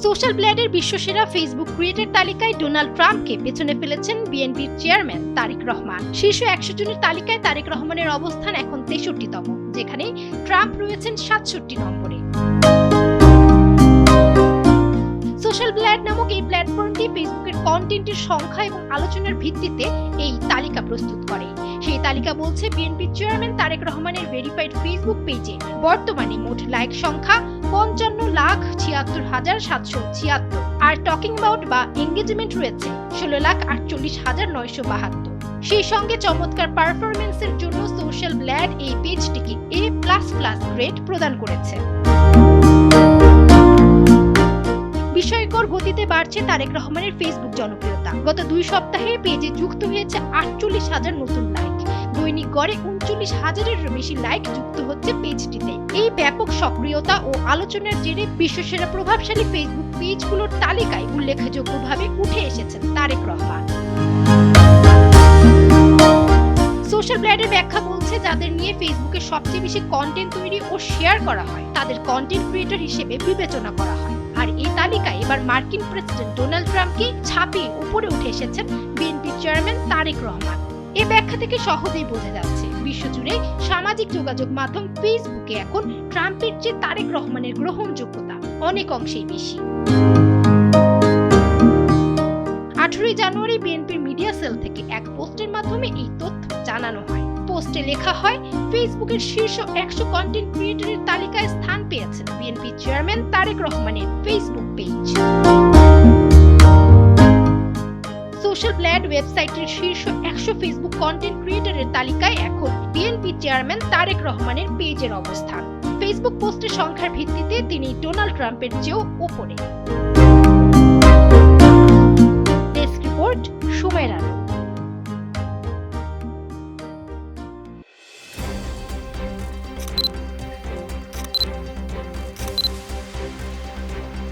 Social ব্লেডের বিশ্বসেরা Facebook creator তালিকায় Donald ট্রাম্পকে পেছনে ফেলেছেন বিএনপির চেয়ারম্যান তারেক রহমান। শীর্ষ ১০০ জনের তালিকায় তারেক রহমানের অবস্থান এখন ৬৩তম, যেখানে ট্রাম্প রয়েছেন ৬৭ নম্বরে। সোশ্যাল ব্লেড নামক এই প্ল্যাটফর্মটি ফেসবুকের কন্টেন্টের সংখ্যা এবং আলোচনার ভিত্তিতে এই তালিকা প্রস্তুত করে। সেই তালিকা বলছে বিএনপির চেয়ারম্যান তারেক রহমানের ভেরিফাইড ফেসবুক পেজে বর্তমানে মোট লাইক সংখ্যা ৫৫,৭৬,৭৭৬ আর টকিং অ্যাবাউট বা এঙ্গেজমেন্ট রয়েছে ১৬,৪৮,৯৭২। সেই সঙ্গে চমৎকার পারফরমেন্সের জন্য সোশ্যাল ব্লেড এই পেজটিকে A++ গ্রেড প্রদান করেছে। বিস্ময়কর গতিতে বাড়ছে তারেক রহমানের ফেসবুক জনপ্রিয়তা। গত ২ সপ্তাহে পেজে যুক্ত হয়েছে ৪৮,০০০ নতুন লাইক। দৈনিক গড়ে ৩৯,০০০-এর বেশি লাইক যুক্ত হচ্ছে পেজটিতে। এই ব্যাপক সক্রিয়তা ও আলোচনার জেরে বিশ্বসেরা প্রভাবশালী ফেসবুক পেজগুলোর তালিকায় উল্লেখযোগ্যভাবে উঠে এসেছেন তারেক রহমান। সোশ্যাল ব্লেডের ব্যাখ্যা বলছে, যাদের নিয়ে ফেসবুকে সবচেয়ে বেশি কন্টেন্ট তৈরি ও শেয়ার করা হয় তাদের কন্টেন্ট ক্রিয়েটর হিসেবে বিবেচনা করা হয়। আর এই তালিকায় এবার মার্কিন প্রেসিডেন্ট ডোনাল্ড ট্রাম্পকে ছাপিয়ে উপরে উঠে এসেছেন বিএনপির চেয়ারম্যান তারেক রহমান। এ ব্যাখ্যা থেকে সহজেই বোঝা যাচ্ছে বিশ্বজুড়ে সামাজিক যোগাযোগ মাধ্যম ফেসবুকে এখন ট্রাম্পের চেয়ে তারেক রহমানের গ্রহণযোগ্যতা অনেক অংশেই বেশি। ১৮ জানুয়ারি বিএনপির মিডিয়া সেল থেকে এক পোস্টের মাধ্যমে এই তথ্য জানানো হয়। পোস্টে লেখা হয়, ফেসবুকের শীর্ষ ১০০ কন্টেন্ট ক্রিয়েটরের তালিকায় স্থান পেয়েছেন বিএনপি চেয়ারম্যান তারেক রহমানের ফেসবুক পেজ। সোশ্যাল ব্লেড ওয়েবসাইটের শীর্ষ ১০০ ফেসবুক কন্টেন্ট ক্রিয়েটরের তালিকায় এখন বিএনপি চেয়ারম্যান তারেক রহমানের পেজের অবস্থান। ফেসবুক পোস্টের সংখ্যার ভিত্তিতে তিনি ডোনাল্ড ট্রাম্পের চেয়েও উপরে।